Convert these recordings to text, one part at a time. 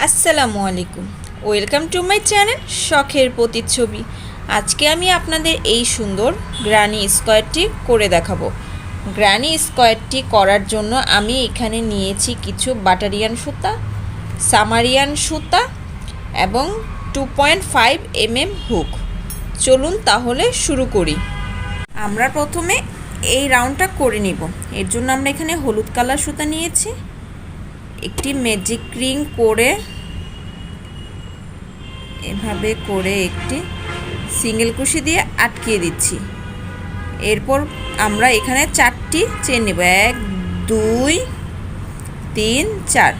আসসালামু আলাইকুম, welcome to my channel শখের প্রতিচ্ছবি। আজকে আমি আপনাদের এই সুন্দর গ্রানি স্কোয়ারটি করে দেখাবো। গ্রানি স্কোয়ারটি করার জন্য আমি এখানে নিয়েছি কিছু বাটারিয়ান সুতা, সামারিয়ান সুতা এবং 2.5 mm হুক। চলুন তাহলে শুরু করি। আমরা প্রথমে এই রাউন্ডটা করে নিব। এর জন্য আমরা এখানে হলুদ কালার সুতা নিয়েছি, একটি ম্যাজিক রিং করে এভাবে করে একটি সিঙ্গেল কুশি দিয়ে আটকিয়ে দিচ্ছি। এরপর আমরা এখানে 4টি চেন নেব, 1 2 3 4,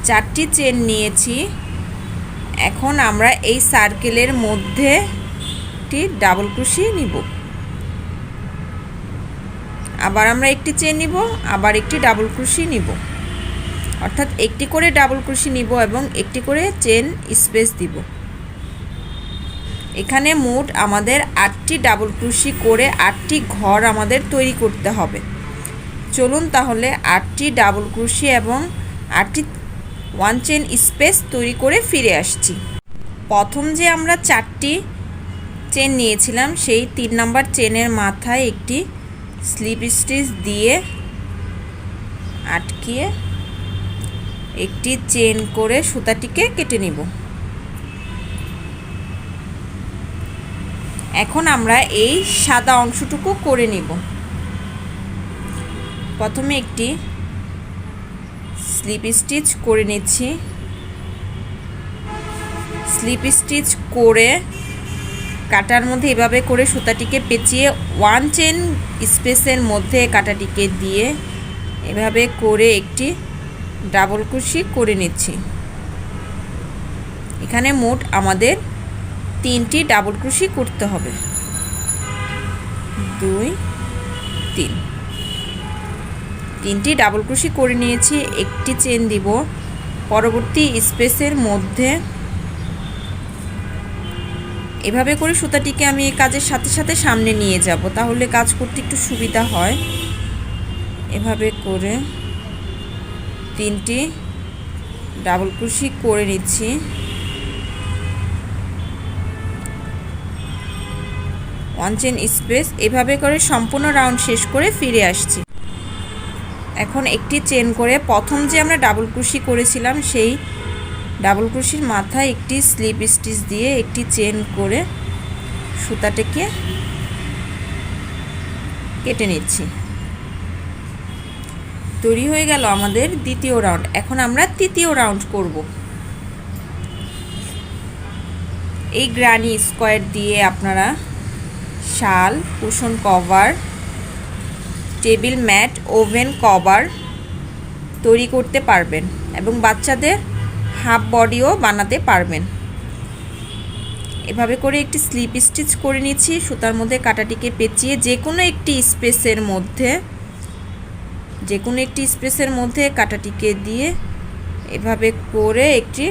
4টি চেন নিয়েছি। এখন আমরা এই সার্কেলের মধ্যে একটি ডাবল কুশি নিব, আবার আমরা একটি চেন নিব, আবার একটি ডাবল কুশি নিব, অর্থাৎ একটি করে ডাবল কুশি নিব এবং একটি করে চেন স্পেস দিব। এখানে মোট আমাদের 8টি ডাবল ক্রোশি করে 8টি ঘর আমাদের তৈরি করতে হবে। চলুন তাহলে 8টি ডাবল ক্রোশি এবং 8টি 1 চেন স্পেস তৈরি করে ফিরে আসছি। প্রথম যে আমরা 4টি চেন নিয়েছিলাম সেই 3 নাম্বার চেনের মাথায় একটি স্লিপ স্টিচ দিয়ে আটকিয়ে একটি চেন করে সুতাটিকে কেটে নিব। এখন আমরা এই সাদা অংশটুকু করে নিব। প্রথমে একটি স্লিপ স্টিচ করে নিচ্ছি। স্লিপ স্টিচ করে কাটার মধ্যে এভাবে করে সুতাটিকে পেঁচিয়ে 1 চেন স্পেসের মধ্যে কাটাটিকে দিয়ে এভাবে করে একটি ডাবল ক্রোশি করে নিচ্ছি। এখানে মোট আমাদের 3টি ডাবল ক্রোশি করতে হবে, 2 3, 3টি ডাবল ক্রোশি করে নিয়েছি। একটি চেন দিব, পরবর্তী স্পেসের মধ্যে এভাবে করে সুতাটিকে আমি এই কাজের সাথে সাথে সামনে নিয়ে যাব, তাহলে কাজ করতে একটু সুবিধা হয়। এভাবে করে 3টি ডাবল ক্রোশি করে নিচ্ছি। ওয়ান চেন স্পেস এভাবে করে সম্পূর্ণ রাউন্ড শেষ করে ফিরে আসছি। এখন একটি চেন করে প্রথম যে আমরা ডাবল ক্রোশি করেছিলাম সেই ডাবল ক্রোশির মাথায় একটি স্লিপ স্টিচ দিয়ে একটি চেন করে সুতাটাকে কেটে নিচ্ছি। তৈরি হয়ে গেল আমাদের দ্বিতীয় রাউন্ড। এখন আমরা তৃতীয় রাউন্ড করব। এই গ্রানি স্কোয়ার দিয়ে আপনারা শাল, cushion cover, table mat, oven cover তৈরি করতে পারবেন এবং বাচ্চাদের হাফ বডিও বানাতে পারবেন। এভাবে করে একটি স্লিপ স্টিচ করে নিচ্ছি। সুতার মধ্যে কাটাটিকে পেঁচিয়ে যে কোনো একটি স্পেসের মধ্যে কাটাটিকে দিয়ে এভাবে করে একটি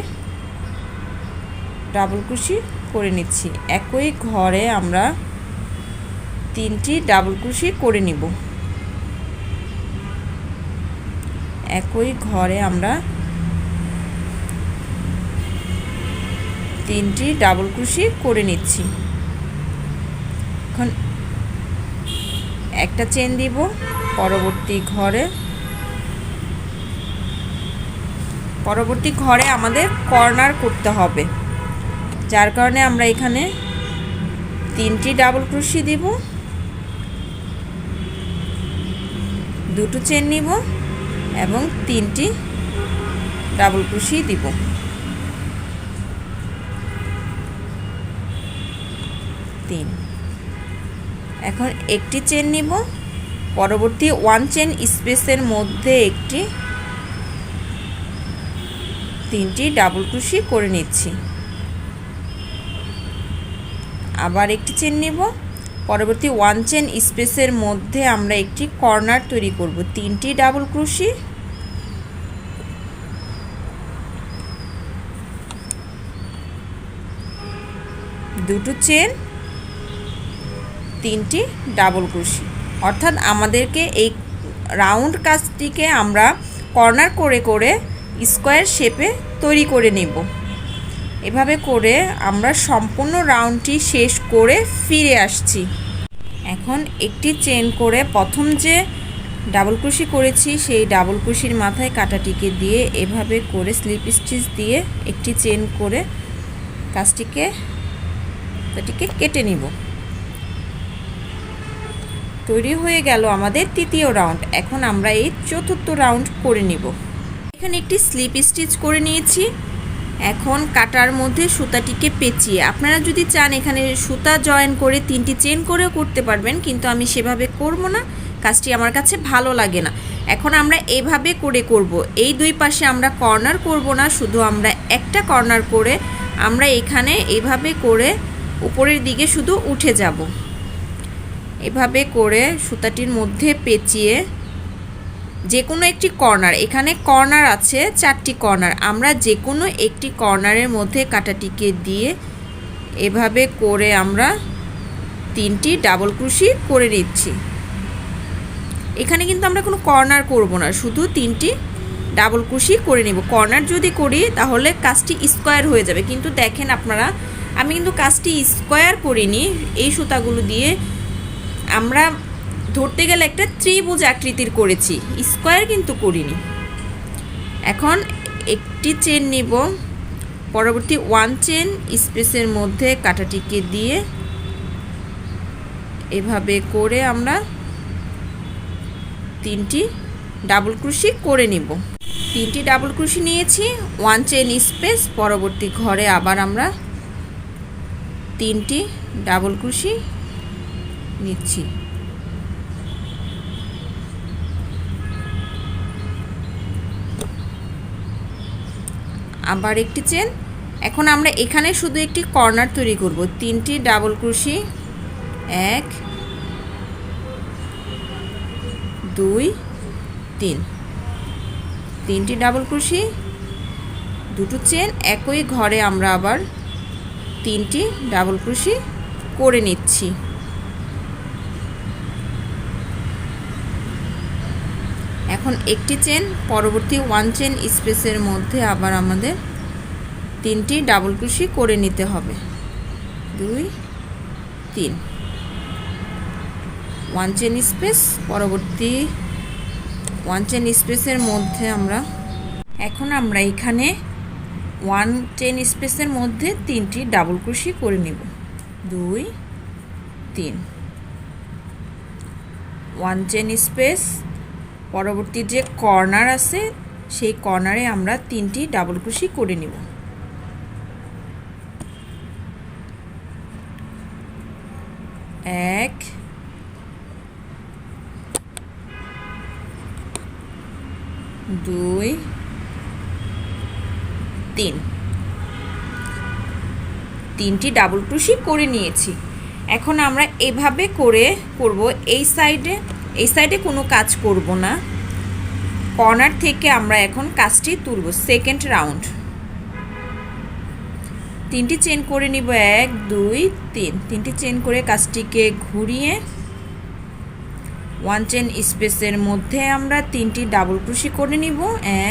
ডাবল ক্রোশি করে নিচ্ছি। একই ঘরে আমরা 3টি ডাবল ক্রোশি করে নিব। একই ঘরে আমরা 3টি ডাবল ক্রোশি করে নিচ্ছি। এখন একটা চেন দিব, পরবর্তী ঘরে আমাদের কর্নার করতে হবে, যার কারণে আমরা এখানে 3টি ডাবল ক্রোশি দিব, 2টো চেন নিব এবং 3টি ডাবল ক্রোশি দিব। এখন একটি চেন নিব, পরবর্তী 1 চেন স্পেসের মধ্যে 3টি ডাবল ক্রোশি করে নিচ্ছি। আবার একটি চেন নিব, পরবর্তী 1 চেন স্পেসের মধ্যে আমরা একটি কর্নার তৈরি করব, 3টি ডাবল ক্রোশি, 2টো চেন, 3টি ডাবল ক্রোশি। অর্থাৎ আমাদেরকে এই রাউন্ড কাজটিকে আমরা কর্নার করে করে স্কোয়ার শেপে তৈরি করে নেব। এভাবে করে আমরা সম্পূর্ণ রাউন্ডটি শেষ করে ফিরে আসছি। এখন একটি চেন করে প্রথম যে ডাবল ক্রোশি করেছি সেই ডাবল ক্রোশির মাথায় কাঁটাটিকে দিয়ে এভাবে করে স্লিপ স্টিচ দিয়ে একটি চেন করে কাজটিকে কেটে নিব। তৈরি হয়ে গেল আমাদের তৃতীয় রাউন্ড। এখন আমরা এই চতুর্থ রাউন্ড করে নিব। এখানে একটি স্লিপ স্টিচ করে নিয়েছি। এখন কাটার মধ্যে সুতাটিকে পেঁচিয়ে, আপনারা যদি চান এখানে সুতা জয়েন করে 3টি চেন করেও করতে পারবেন, কিন্তু আমি সেভাবে করব না, কাজটি আমার কাছে ভালো লাগে না। এখন আমরা এভাবে করে করব। এই দুই পাশে আমরা কর্নার করব না, শুধু আমরা একটা কর্নার করে আমরা এখানে এভাবে করে উপরের দিকে শুধু উঠে যাব। এভাবে করে সুতাটির মধ্যে পেঁচিয়ে যে কোনো একটি কর্নার, এখানে কর্নার আছে 4টি কর্নার, আমরা যে কোনো একটি কর্নারের মধ্যে কাঁটাটিকে দিয়ে এভাবে করে আমরা 3টি ডাবল ক্রোশি করে নিচ্ছি। এখানে কিন্তু আমরা কোনো কর্নার করব না, শুধু 3টি ডাবল ক্রোশি করে নেব। কর্নার যদি করি তাহলে কাজটি স্কোয়ার হয়ে যাবে, কিন্তু দেখেন আপনারা আমি কিন্তু কাজটি স্কোয়ার করিনি। এই সুতাগুলো দিয়ে আমরা ধরতে গেলে একটা ত্রিভুজ আকৃতির করেছি, স্কোয়ার কিন্তু করিনি। এখন একটি চেন নিব, পরবর্তী 1 চেন স্পেসের মধ্যে কাঁটাটিকে দিয়ে এভাবে করে আমরা 3টি ডাবল ক্রোশি করে নিব। 3টি ডাবল ক্রোশি নিয়েছি, 1 চেন স্পেস, পরবর্তী ঘরে আবার আমরা 3টি ডাবল ক্রোশি নিচ্ছি। আবার একটি চেন। এখন আমরা এখানে শুধু একটি কর্নার তৈরি করব। 3টি ডাবল ক্রোশি, 1 2 3, 3টি ডাবল ক্রোশি, 2টো চেন, একই ঘরে আমরা আবার 3টি ডাবল ক্রোশি করে নিচ্ছি। এখন একটি চেন, পরবর্তী 1 চেন স্পেসের মধ্যে আবার আমাদের 3টি ডাবল ক্রোশি করে নিতে হবে। 2 3, 1 চেন স্পেস, পরবর্তী 1 চেন স্পেসের মধ্যে এখন আমরা এখানে 1 চেন স্পেসের মধ্যে 3টি ডাবল ক্রোশি করে নেব। 2 3, 1 চেন স্পেস, পরবর্তী যে কর্নার আছে সেই কর্নারে আমরা 3টি ডাবল ক্রোশি করে নিব। 1 2 3, 3টি ডাবল ক্রোশি করে নিয়েছি। এখন আমরা এভাবে করে করব। এই সাইডে কোনো কাজ করব না, কর্নার থেকে আমরা এখন কাজটি তুলব। সেকেন্ড রাউন্ড 3টি চেন করে নিব, 1 2 3, 3টি চেন করে কাজটিকে ঘুরিয়ে 1 চেন স্পেসের মধ্যে আমরা 3টি ডাবল ক্রোশি করে নিব।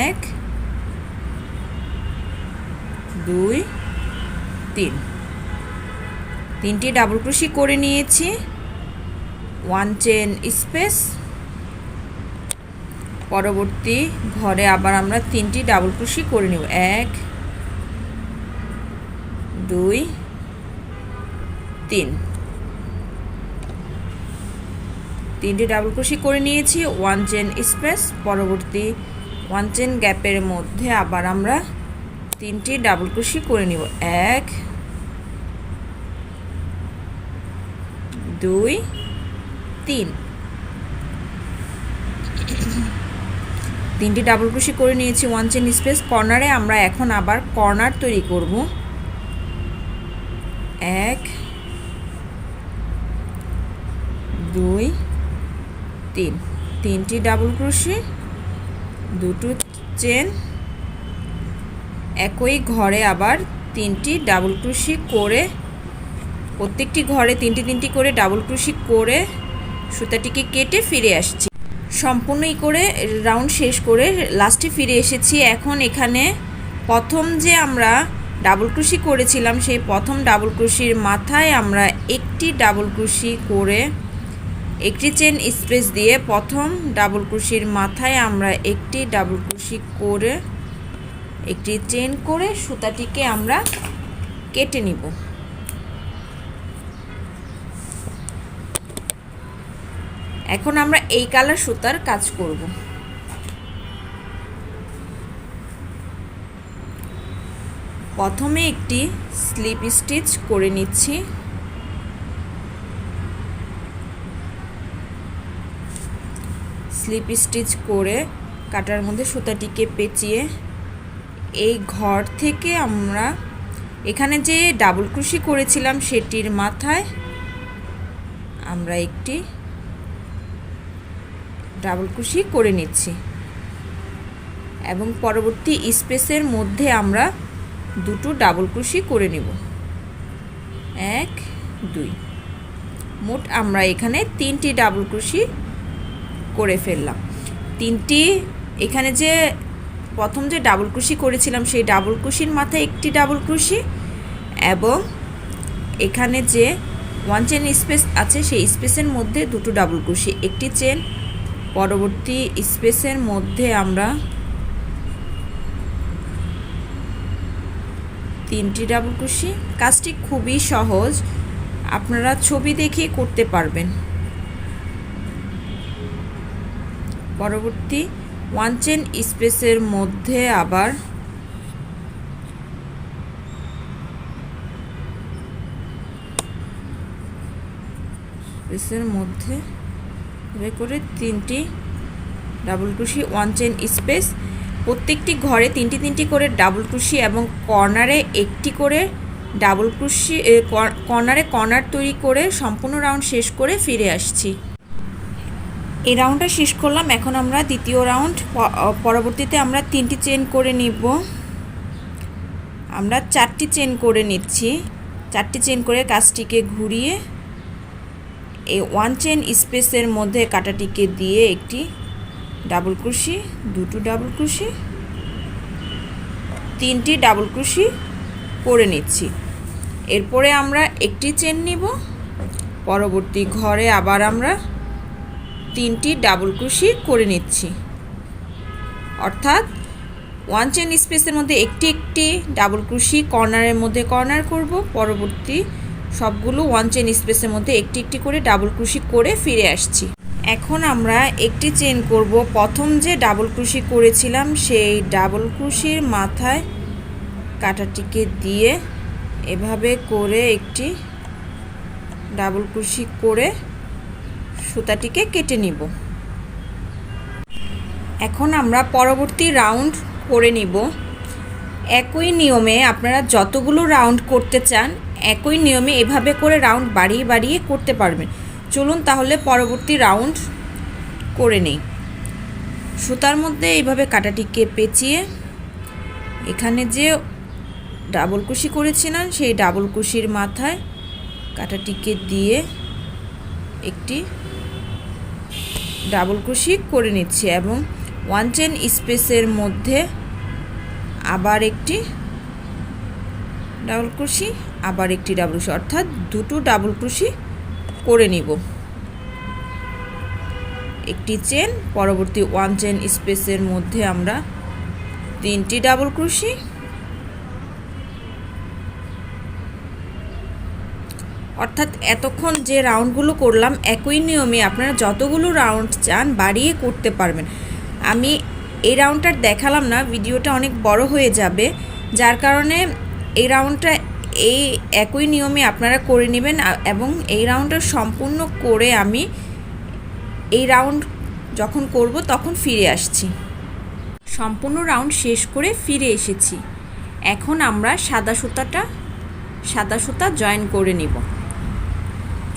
1 2 3, 3টি ডাবল ক্রোশি করে নিয়েছি। 1 চেন স্পেস, পরবর্তী ঘরে আবার আমরা 3টি ডাবল ক্রোশি করে নেব। 1 2 3, 3টি ডাবল ক্রোশি করে নিয়েছি। 1 চেন স্পেস, পরবর্তী 1 চেন গ্যাপের মধ্যে আবার আমরা 3টি ডাবল ক্রোশি করে নিব। 1 2 3, 3টি ডাবল ক্রোশি করে নিয়েছি। 1 চেন স্পেস, কর্নারে আমরা এখন আবার কর্নার তৈরি করব। 1 2 3, 3টি ডাবল ক্রোশি, 2টো চেন, একই ঘরে আবার 3টি ডাবল ক্রোশি করে, প্রত্যেকটি ঘরে 3টি করে ডাবল ক্রোশি করে সুতাটিকে কেটে ফিরে আসছি। সম্পূর্ণই করে রাউন্ড শেষ করে লাস্টে ফিরে এসেছি। এখন এখানে প্রথম যে আমরা ডাবল ক্রোশি করেছিলাম সেই প্রথম ডাবল ক্রোশির মাথায় আমরা একটি ডাবল ক্রোশি করে একটি চেন স্পেস দিয়ে প্রথম ডাবল ক্রোশির মাথায় আমরা একটি ডাবল ক্রোশি করে একটি চেন করে সুতাটিকে আমরা কেটে নিব। এখন আমরা এই কালার সুতার কাজ করব। প্রথমে একটি স্লিপ স্টিচ করে নিচ্ছি। স্লিপ স্টিচ করে কাটার মধ্যে সুতাটিকে পেঁচিয়ে এই ঘর থেকে আমরা এখানে যে ডাবল ক্রোশি করেছিলাম সেটির মাথায় আমরা একটি ডাবল ক্রোশি করে নিচ্ছি এবং পরবর্তী স্পেসের মধ্যে আমরা দুটো ডাবল ক্রোশি করে নেব। 1 2 মোট আমরা এখানে 3টি ডাবল ক্রোশি করে ফেললাম। 3টি এখানে যে প্রথম যে ডাবল ক্রোশি করেছিলাম সেই ডাবল ক্রোশির মাথায় একটি ডাবল ক্রোশি এবং এখানে যে 1 চেন স্পেস আছে সেই স্পেসের মধ্যে দুটো ডাবল ক্রোশি, একটি চেন, পরবর্তী স্পেসের মধ্যে আমরা 3টি ডাবল ক্রোশি। কাজটি খুবই সহজ, আপনারা ছবি দেখে করতে পারবেন। পরবর্তী 1 চেন স্পেসের মধ্যে আবার স্পেসের মধ্যে এভাবে করে 3টি ডাবল ক্রোশি, 1 চেন স্পেস। প্রত্যেকটি ঘরে 3টি করে ডাবল ক্রোশি এবং কর্নারে একটি করে ডাবল ক্রোশি, কর্নার তৈরি করে সম্পূর্ণ রাউন্ড শেষ করে ফিরে আসছি। এই রাউন্ডটা শেষ করলাম। এখন আমরা দ্বিতীয় রাউন্ড, পরবর্তীতে আমরা 3টি চেন করে নিব। আমরা 4টি চেন করে নিচ্ছি। 4টি চেন করে কাজটিকে ঘুরিয়ে এই 1 চেন স্পেসের মধ্যে কাটাটিকে দিয়ে একটি ডাবল ক্রোশি, দুটো ডাবল ক্রোশি, 3টি ডাবল ক্রোশি করে নিচ্ছি। এরপরে আমরা একটি চেন নিব। পরবর্তী ঘরে আবার আমরা 3টি ডাবল ক্রোশি করে নিচ্ছি, অর্থাৎ 1 চেন স্পেসের মধ্যে একটি ডাবল ক্রোশি, কর্নারের মধ্যে কর্নার করব। পরবর্তী সবগুলো 1 চেন স্পেসের মধ্যে একটি করে ডাবল ক্রোশি করে ফিরে আসছি। এখন আমরা একটি চেন করব। প্রথম যে ডাবল ক্রোশি করেছিলাম সেই ডাবল ক্রোশির মাথায় কাটাটিকে দিয়ে এভাবে করে একটি ডাবল ক্রোশি করে সুতাটিকে কেটে নিব। এখন আমরা পরবর্তী রাউন্ড করে নিব। একই নিয়মে আপনারা যতগুলো রাউন্ড করতে চান একই নিয়মে এভাবে করে রাউন্ড বাড়িয়ে করতে পারবেন। চলুন তাহলে পরবর্তী রাউন্ড করে নেই। সুতার মধ্যে এইভাবে কাটাটিকে পেঁচিয়ে এখানে যে ডাবল ক্রোশি করেছিলাম সেই ডাবল ক্রোশির মাথায় কাটাটিকে দিয়ে একটি ডাবল ক্রোশি করে নিচ্ছি এবং 1 চেন স্পেসের মধ্যে আবার একটি ডাবল ক্রোশি, আবার একটি ডাবল ক্রোশি, অর্থাৎ দুটো ডাবল ক্রোশি করে নিব। একটি চেন, পরবর্তী 1 চেন স্পেসের মধ্যে আমরা 3টি ডাবল ক্রোশি, অর্থাৎ এতক্ষণ যে রাউন্ডগুলো করলাম একই নিয়মে আপনারা যতগুলো রাউন্ড চান বাড়িয়ে করতে পারবেন। আমি এই রাউন্ডটা দেখালাম না, ভিডিওটা অনেক বড় হয়ে যাবে, যার কারণে এই রাউন্ডটা এই একই নিয়মে আপনারা করে নেবেন এবং এই রাউন্ডটা সম্পূর্ণ করে আমি এই রাউন্ড যখন করব তখন ফিরে আসছি। সম্পূর্ণ রাউন্ড শেষ করে ফিরে এসেছি। এখন আমরা সাদা সুতা জয়েন করে নিব।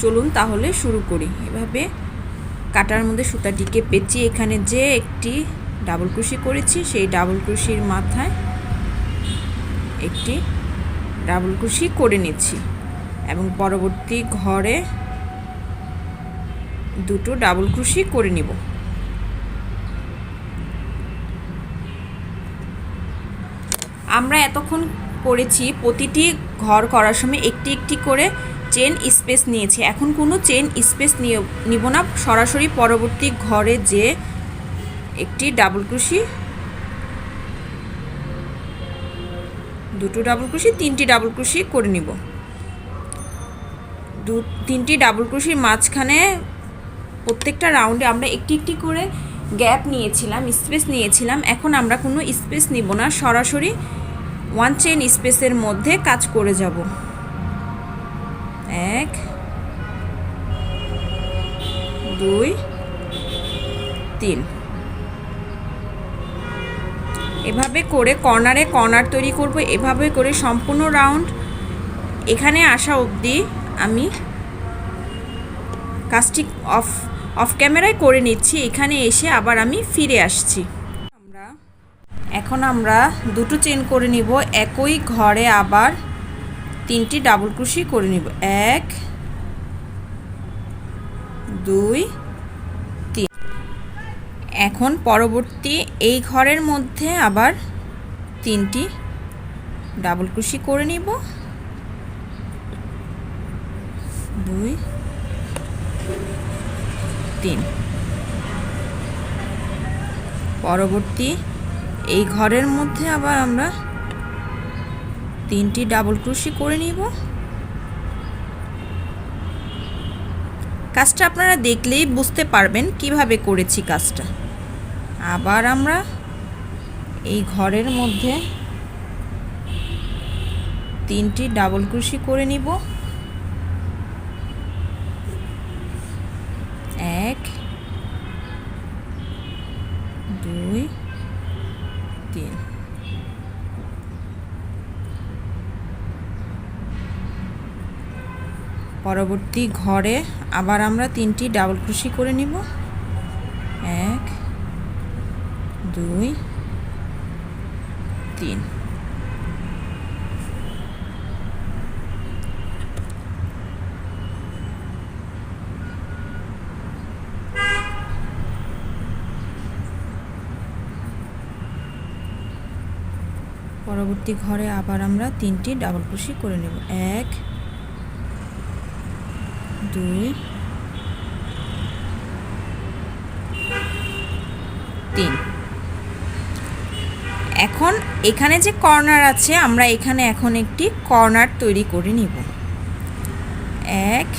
চলুন তাহলে শুরু করি। এভাবে কাটার মধ্যে সুতাটিকে পেঁচিয়ে এখানে যে একটি ডাবল ক্রোশি করেছি সেই ডাবল ক্রোশির মাথায় একটি ডাবল ক্রোশি করে নিচ্ছি এবং পরবর্তী ঘরে দুটো ডাবল ক্রোশি করে নিব। আমরা এতক্ষণ করেছি, প্রতিটি ঘর করার সময় একটি একটি করে চেন স্পেস নিয়েছি। এখন কোনো চেন স্পেস নিব না, সরাসরি পরবর্তী ঘরে যে একটি ডাবল ক্রোশি, দুটো ডাবল ক্রোশি, তিনটি ডাবল ক্রোশি করে নিব। তিনটি ডাবল ক্রোশির মাঝখানে প্রত্যেকটা রাউন্ডে আমরা একটি একটি করে গ্যাপ নিয়েছিলাম, স্পেস নিয়েছিলাম। এখন আমরা কোনো স্পেস নিব না, সরাসরি ওয়ান চেন স্পেসের মধ্যে কাজ করে যাব। 1 2 3, এভাবে করে কর্নারে কর্নার তৈরি করব। এভাবে করে সম্পূর্ণ রাউন্ড এখানে আসা অবধি আমি কাজটি অফ ক্যামেরায় করে নিচ্ছি। এখানে এসে আবার আমি ফিরে আসছি। এখন আমরা দুটো চেন করে নিব। একই ঘরে আবার তিনটি ডাবল ক্রোশি করে নিব। 1 2 3। এখন পরবর্তী এই ঘরের মধ্যে আবার তিনটি ডাবল ক্রোশি করে নিব। 2 3। পরবর্তী এই ঘরের মধ্যে আবার আমরা তিনটি ডাবল ক্রোশি করে নিব। কাজটা আপনারা দেখলেই বুঝতে পারবেন কিভাবে করেছি কাজটা। আবার আমরা এই ঘরের মধ্যে তিনটি ডাবল ক্রোশি করে নিব। 1 2 3। পরবর্তী ঘরে আবার আমরা তিনটি ডাবল ক্রোশি করে নিব। 1 2 3। পরবর্তী ঘরে আবার আমরা তিনটি ডাবল ক্রোশি করে নেব। 1 2 3। এখন এখানে যে কর্নার আছে, আমরা এখানে এখন একটি কর্নার তৈরি করে নিব। 1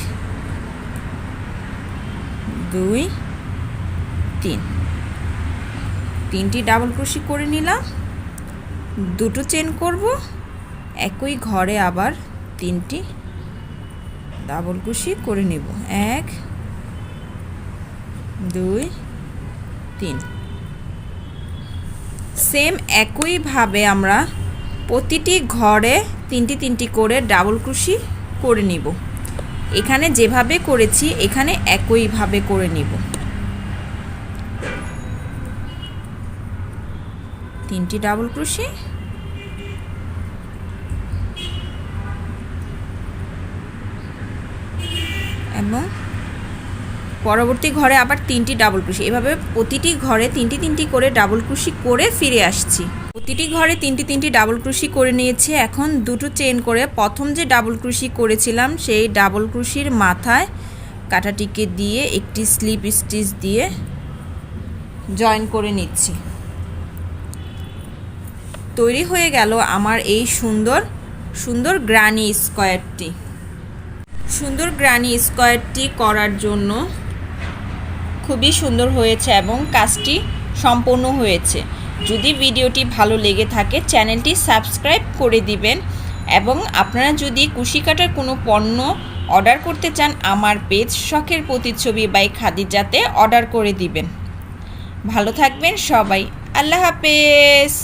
2 3। তিনটি ডাবল ক্রোশি করে নিলাম, দুটো চেন করব। একই ঘরে আবার তিনটি ডাবল ক্রোশি করে নেব। 1 2 3। সেম একইভাবে আমরা প্রতিটি ঘরে তিনটি তিনটি করে ডাবল ক্রোশি করে নিব। এখানে যেভাবে করেছি এখানে একইভাবে করে নিব। তিনটি ডাবল ক্রোশি, এবং পরবর্তী ঘরে আবার তিনটি ডাবল ক্রোশি। এভাবে প্রতিটি ঘরে তিনটি তিনটি করে ডাবল ক্রোশি করে ফিরে আসছি। প্রতিটি ঘরে তিনটি তিনটি ডাবল ক্রোশি করে নিয়েছি। এখন দুটো চেন করে প্রথম যে ডাবল ক্রোশি করেছিলাম সেই ডাবল ক্রোশির মাথায় কাঁটাটিকে দিয়ে একটি স্লিপ স্টিচ দিয়ে জয়েন করে নিচ্ছি। তৈরি হয়ে গেল আমার এই সুন্দর সুন্দর গ্রানি স্কোয়ারটি। সুন্দর গ্রানি স্কোয়ারটি করার জন্য খুবই সুন্দর হয়েছে এবং কাজটি সম্পূর্ণ হয়েছে। যদি ভিডিওটি ভালো লেগে থাকে চ্যানেলটি সাবস্ক্রাইব করে দিবেন, এবং আপনারা যদি কুশি কাটার কোনো পণ্য অর্ডার করতে চান আমার পেজ শখের প্রতিচ্ছবি বাই খাদিজাতে অর্ডার করে দিবেন। ভালো থাকবেন সবাই। আল্লাহ হাফেজ।